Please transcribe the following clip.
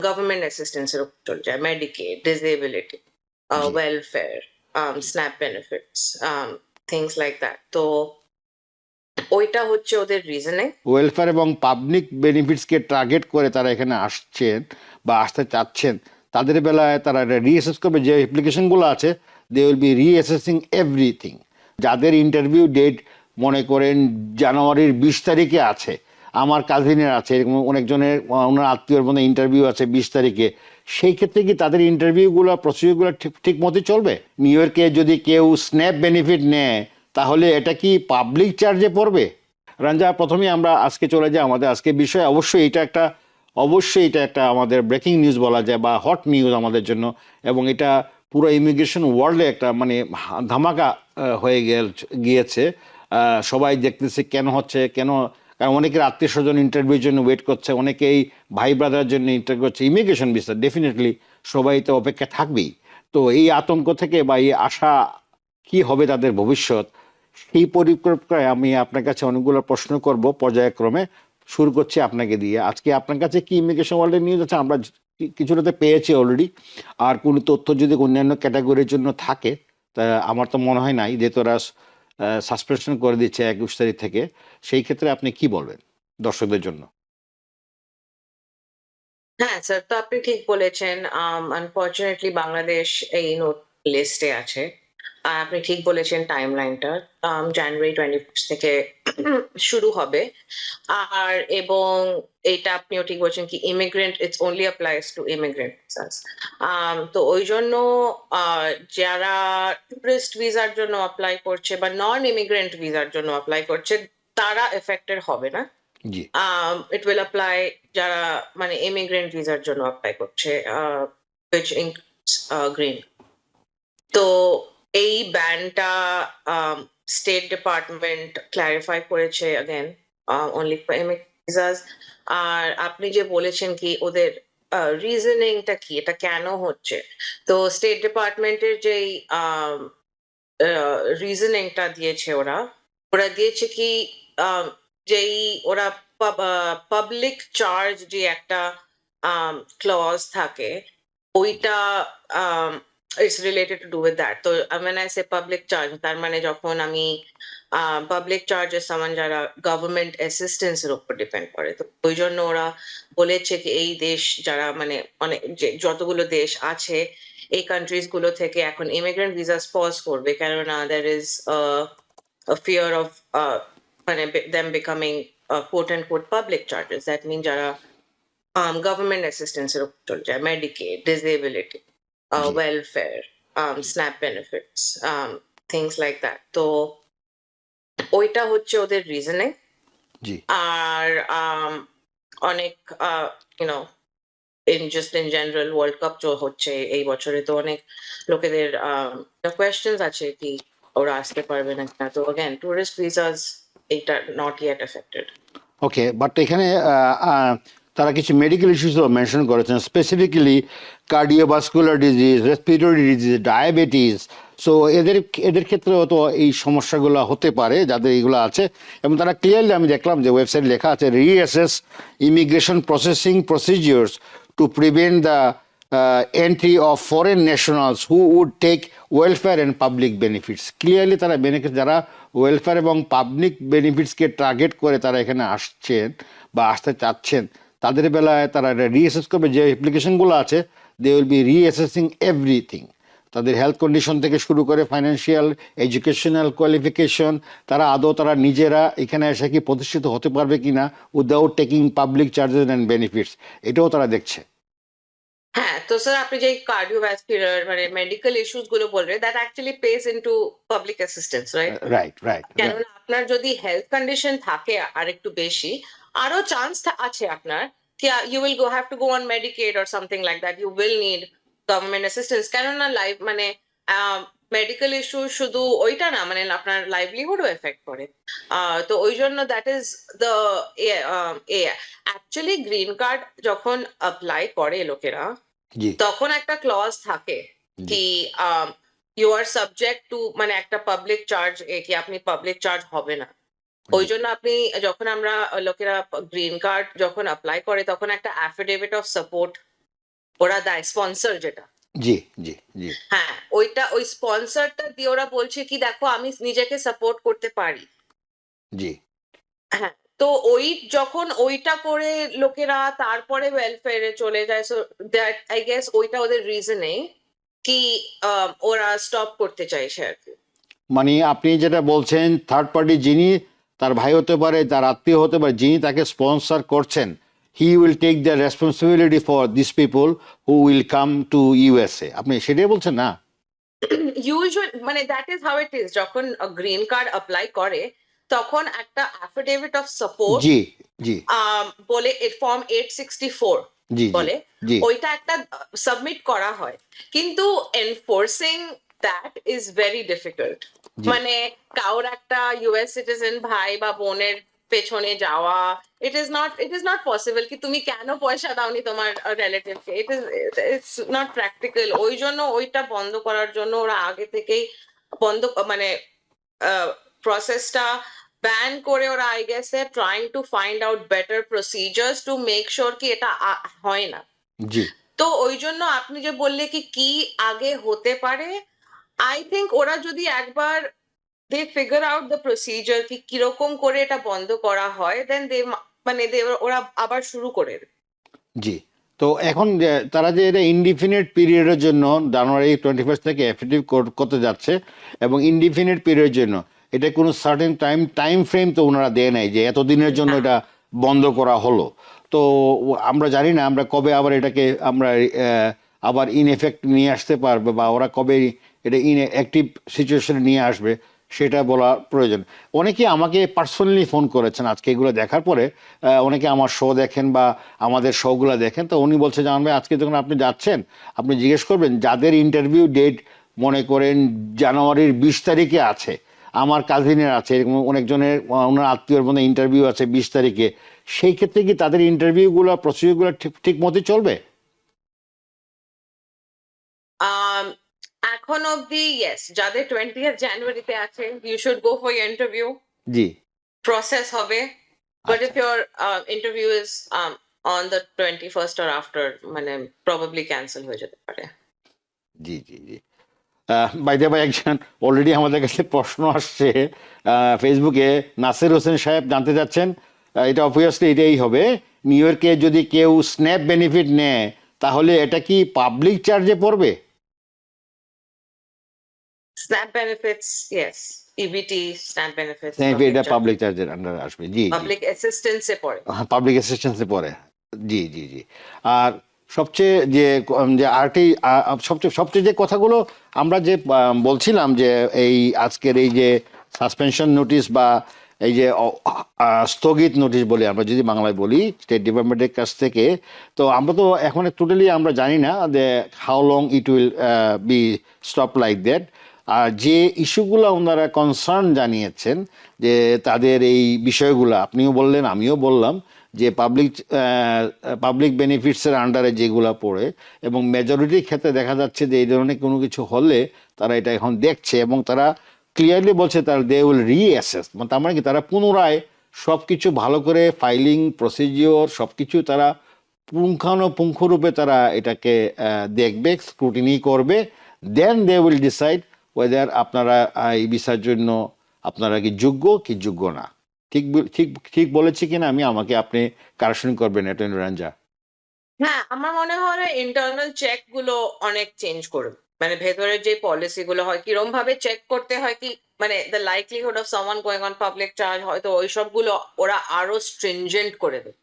Government অ্যাসিস্ট্যান্সের উপর চলে যায়, মেডিকেড, ডিসেবিলিটি, জি welfare, SNAP benefits, things like that. তো ওইটা হচ্ছে ওদের রিজনিং। ওয়েলফেয়ার এবং পাবলিক বেনিফিটসকে টার্গেট করে তারা এখানে আসছেন বা আসতে চাচ্ছেন, তাদের বেলায় তারা রিঅ্যাসেস করবে যে অ্যাপ্লিকেশনগুলো আছে, দে উইল বি রিঅ্যাসেসিং এভরিথিং। যাদের ইন্টারভিউ ডেট মনে করেন জানুয়ারির 20 তারিখে আছে, আমার কাজিনের আছে, এরকম অনেকজনের ওনার আত্মীয়র মধ্যে ইন্টারভিউ আছে 20 তারিখে, সেই ক্ষেত্রে কি তাদের ইন্টারভিউগুলো প্রসিডিউরগুলো ঠিক মতো চলবে? নিউ ইয়র্কে যদি কেউ স্ন্যাপ বেনিফিট নেয় তাহলে এটা কি পাবলিক চার্জে পড়বে? রঞ্জা, প্রথমেই আমরা আজকে চলে যাই আমাদের আজকে বিষয়। অবশ্যই এটা একটা আমাদের ব্রেকিং নিউজ বলা যায় বা হট নিউজ আমাদের জন্য, এবং এটা পুরো ইমিগ্রেশন ওয়ার্ল্ডে একটা মানে ধামাকা হয়ে গিয়েছে। সবাই দেখতেছে কেন হচ্ছে, কারণ অনেকের আত্মীয় স্বজন ইন্টারভিউর জন্য ওয়েট করছে, অনেকেই ভাই ব্রাদারের জন্য ইন্টারভিউ করছে, ইমিগ্রেশন ভিসা ডেফিনেটলি সবাই তো অপেক্ষা থাকবেই। তো এই আতঙ্ক থেকে বা এই আশা, কি হবে তাদের ভবিষ্যৎ, সেই পরিপ্রেক্ষিতে আমি আপনার কাছে অনেকগুলো প্রশ্ন করব পর্যায়ক্রমে। শুরু করছি আপনাকে দিয়ে। আজকে আপনার কাছে কি ইমিগ্রেশন ওয়ার্ল্ডের নিউজ আছে? আমরা কিছুটাতে পেয়েছি অলরেডি, আর কোনো তথ্য যদি অন্যান্য ক্যাটাগরির জন্য থাকে, তা আমার তো মনে হয় নাই, যে তোরা সাসপেনশন করে দিচ্ছে 21 তারিখ থেকে। সেই ক্ষেত্রে আপনি কি বলবেন দর্শকদের জন্য? হ্যাঁ স্যার, তো আপনি ঠিক বলেছেন। আনফরচুনেটলি বাংলাদেশ এই নোট লিস্টে আছে। আর আপনি ঠিক বলেছেন টাইমলাইনটা। জানুয়ারি 21 থেকে শুরু হবে। আর এবং এটা আপনিও ঠিক বলছেন কি immigrant, it's only applies to immigrant visas. তো ওই জন্য যারা টুরিস্ট ভিসার জন্য অ্যাপ্লাই করছে বা নন ইমিগ্রেন্ট ভিসার জন্য অ্যাপ্লাই করছে, তারা এফেক্টেড হবে না। জি ইট উইল অ্যাপ্লাই যারা মানে ইমিগ্রেন্ট ভিসার জন্য অ্যাপ্লাই করছে, which includes গ্রিন। তো এই ব্যানটা স্টেট ডিপার্টমেন্ট ক্ল্যারিফাই করেছে again only for immigrant visas. আর আপনি যে বলেছেন কি ওদের রিজনিংটা কি, এটা কেন হচ্ছে, তো স্টেট ডিপার্টমেন্টের যেই রিজনিংটা দিয়েছে ওরা ওরা দিয়েছে কি আম, যেই ওরা পাবলিক চার্জ যে একটা ক্লজ থাকে, ওইটা it's related to do with that. তো when I say public charge, তার মানে যখন আমি পাবলিক চার্জেস সামান যারা গভর্নমেন্ট অ্যাসিস্ট্যান্স এর উপর ডিপেন্ড করে, তো ওই জন্য ওরা বলেছে কি এই দেশ যারা মানে অনেক যতগুলো দেশ আছে, এই কান্ট্রিজ গুলো থেকে এখন ইমিগ্রেন্ট ভিসাস পজ করবে, কেননা there is a fear of মানে them becoming quote unquote public charges. That means যারা গভর্নমেন্ট অ্যাসিস্ট্যান্স এর উপর চলে যায়, মেডিকেড, ডিসেবিলিটি, জি welfare, SNAP benefits, things like that. তো ওইটা হচ্ছে ওদের রিজনিং। জি আর অনেক you know in general World Cup হচ্ছে এই বছরে, তো অনেক লোকেদের কোয়েশ্চেন্স আছে কি ওরা আসতে পারবে না কিনা। তো অ্যাগেন টুরিস্ট ভিসাস এটা not yet affected. Okay, but এখানে তারা কিছু মেডিকেল ইস্যুসও মেনশন করেছেন, specifically cardiovascular disease, respiratory disease, diabetes. So এদের ক্ষেত্রেও তো এই সমস্যাগুলো হতে পারে যাদের এইগুলো আছে, এবং তারা ক্লিয়ারলি, আমি দেখলাম যে ওয়েবসাইট লেখা আছে, reassess immigration processing procedures to prevent the entry of foreign nationals who would take welfare and public benefits. Clearly তারা বেনিফিট, যারা ওয়েলফেয়ার এবং পাবলিক বেনিফিটসকে টার্গেট করে তারা এখানে আসছেন বা আসতে চাচ্ছেন, তাদের বেলায় তারা রিঅ্যাসেস করবে যে অ্যাপ্লিকেশনগুলো আছে, দে উইল বি রিঅ্যাসেসিং এভরিথিং। তাদের হেলথ কন্ডিশন থেকে শুরু করে ফাইন্যান্সিয়াল, এডুকেশনাল কোয়ালিফিকেশন, তারা নিজেরা এখানে এসে কি প্রতিষ্ঠিত হতে পারবে কিনা without taking public charges and benefits, এটাও তারা দেখছে। হ্যাঁ, তো স্যার আপনি যে কার্ডিওভাস্কুলার মানে মেডিকেল ইস্যুস গুলো বললেন, that actually page into public assistance, right? Right right right কেননা আপনার যদি হেলথ কন্ডিশন থাকে আর একটু বেশি, আরো চান্স আছে আপনার কি you will have to go on Medicaid or something like that, you will need government assistance. কেননা লাইফ মানে মেডিকেল ইস্যু শুধু ওইটা না, মানে আপনার লাইভলিহুডও এফেক্ট করে। তো ওই জন্য that is the actually green card যখন অ্যাপ্লাই করে লোকেরা, জি তখন একটা ক্লজ থাকে জি কি ইউ আর সাবজেক্ট টু মানে একটা পাবলিক চার্জ, কি আপনি পাবলিক চার্জ হবে না। ওই জি জন্য আপনি যখন আমরা লোকেরা গ্রিন কার্ড যখন অ্যাপ্লাই করে, তখন একটা অ্যাফিডেভিট অফ সাপোর্ট ওরা দেয় স্পন্সর যেটা, জি, জি, জি, হ্যাঁ ওইটা ওই স্পন্সরটা দিয়ে ওরা বলছে কি দেখো আমি নিজেকে সাপোর্ট করতে পারি। জি, হ্যাঁ, তো ওই যখন ওইটা করে লোকেরা তারপরে ওয়েলফেয়ারে চলে যায়, সো দ্যাট আই গেস ওইটা ওদের রিজনেই কি ওরা স্টপ করতে চাইছে আর কি। মানে আপনি যেটা বলছেন থার্ড পার্টি যিনি তার ভাই হতে পারে, তার আত্মীয় হতে পারে, যিনি তাকে স্পন্সর করছেন, he will take the responsibility for this people who will come to USA, আপনি সেটাই বলছেন না? ইউজুয়াল মানে that is how it is, যখন গ্রিন কার্ড অ্যাপ্লাই করে তখন একটা অ্যাফিডেভিট অফ সাপোর্ট জি, জি, বলে ফর্ম 864 জি, জি, বলে, জি, ওইটা একটা সাবমিট করা হয়, কিন্তু enforcing that is very difficult. জি, মানে কারোর একটা ইউএস সিটিজেন ভাই বা বোনের পেছনে যাওয়া, ইট ইজ নট পসিবল কি তুমি কেন পয়সা দাওনি তোমার রিলেটিভকে, ইটস নট প্র্যাকটিক্যাল। ওই জন্য ওইটা বন্ধ করার জন্য ওরা আগে থেকেই বন্ধ মানে প্রসেসটা ব্যান করে ওরা I guess trying to find out better procedures to make sure কি এটা হয় না। জি, তো ওই জন্য আপনি যে বললে কি কি আগে হতে পারে, আই থিঙ্ক ওরা যদি একবার দে ফিগার আউট দ্য প্রসিজার কি কিরকম করে এটা বন্ধ করা হয়, দেন দে মানে ওরা আবার শুরু করে দেবে। জি। তো এখন তারা যে এটা ইনডিফিনিট পিরিয়ডের জন্য জানুয়ারি 21 থেকে এফেক্টিভ করতে যাচ্ছে, এবং ইনডিফিনিট পিরিয়ডের জন্য এটা কোনো সার্টেন টাইম ফ্রেম তো ওনারা দেয় নাই যে এতদিনের জন্য না, এটা বন্ধ করা হলো। তো আমরা জানি না আমরা কবে আবার এটাকে আমরা আবার ইন এফেক্ট নিয়ে আসতে পারবে, বা ওরা কবে এটা ইন অ্যাক্টিভ সিচুয়েশনে নিয়ে আসবে সেটা বলা প্রয়োজন। অনেকে আমাকে পার্সোনালি ফোন করেছেন আজকে এগুলো দেখার পরে। অনেকে আমার শো দেখেন বা আমাদের শোগুলো দেখেন, তো উনি বলছে জানান ভাই আজকে যখন আপনি যাচ্ছেন আপনি জিজ্ঞেস করবেন যাদের ইন্টারভিউ ডেট মনে করেন জানুয়ারির 20 তারিখে আছে, আমার কাজিনের আছে এরকম অনেকজনের, ওনার আত্মীয়র মধ্যে ইন্টারভিউ আছে 20 তারিখে, সেই ক্ষেত্রে কি তাদের ইন্টারভিউগুলো প্রসিডিউরগুলো ঠিক ঠিক মতো চলবে? আম, এখন অব্দি ইয়েস, যাদের 20th জানুয়ারিতে আছে you should go for your interview, জি, প্রসেস হবে। বাট আচ্ছা, if your interview is on the 21st or after, মানে প্রবাবলি ক্যান্সেল হয়ে যেতে পারে। জি, জি, জি। বাই দ্য বাই একজন অলরেডি আমাদের কাছে প্রশ্ন আসছে ফেসবুকে, নাসির হোসেন সাহেব জানতে চাচ্ছেন, এটা অবভিয়াসলি এটাই হবে, নিউ ইয়র্কে যদি কেউ স্ন্যাপ বেনিফিট নেয় তাহলে এটা কি পাবলিক চার্জে পড়বে? SNAP benefits, yes, EBT, SNAP benefits public এটা চার্জ, পাবলিক চার্জের আন্ডারে আসবে, জি, জি, পাবলিক অ্যাসিস্ট্যান্সে পড়ে। পাবলিক অ্যাসিস্ট্যান্সে পড়ে, জি, জি, জি। আর সবচেয়ে যে যে আরটি সবচেয়ে সবচেয়ে যে কথাগুলো আমরা যে বলছিলাম যে এই আজকের এই যে সাসপেনশন নোটিশ বা এই যে স্থগিত নোটিশ বলি আমরা যদি বাংলায় বলি স্টেট ডিপার্টমেন্টের কাছ থেকে, তো আমরা তো এখন টোটালি আমরা জানি না যে how long it will be stop like that. আর যে ইস্যুগুলো ওনারা কনসার্ন জানিয়েছেন যে তাদের এই বিষয়গুলো আপনিও বললেন আমিও বললাম যে পাবলিক বেনিফিটসের আন্ডারে যেগুলো পড়ে, এবং মেজরিটির ক্ষেত্রে দেখা যাচ্ছে যে এই ধরনের কোনো কিছু হলে তারা এটা এখন দেখছে এবং তারা ক্লিয়ারলি বলছে তারা দে উইল রিঅ্যাসেস, মানে তার মানে কি তারা পুনরায় সব কিছু ভালো করে ফাইলিং প্রসিজিওর সব কিছু তারা পুঙ্খানুপুঙ্খরূপে তারা এটাকে দেখবে, স্ক্রুটিনি করবে, দেন দে উইল ডিসাইড ওয়েদার আপনারা এই ভিসার জন্য আপনারা কি যোগ্য না। ঠিক ঠিক ঠিক বলেছি কিনা আমি, আমাকে আপনি কারেকশন করবেন অ্যাটর্নি রাঞ্জা। হ্যাঁ, আমার মনে হয় ইন্টারনাল চেক গুলো অনেক চেঞ্জ করবে। মানে ভেতরের যে পলিসি গুলো হয় কিরম ভাবে চেক করতে হয় কি, মানে the likelihood of someone going on public charge হয়তো ওইসব গুলো ওরা আরো স্ট্রিনজেন্ট করে দেবে।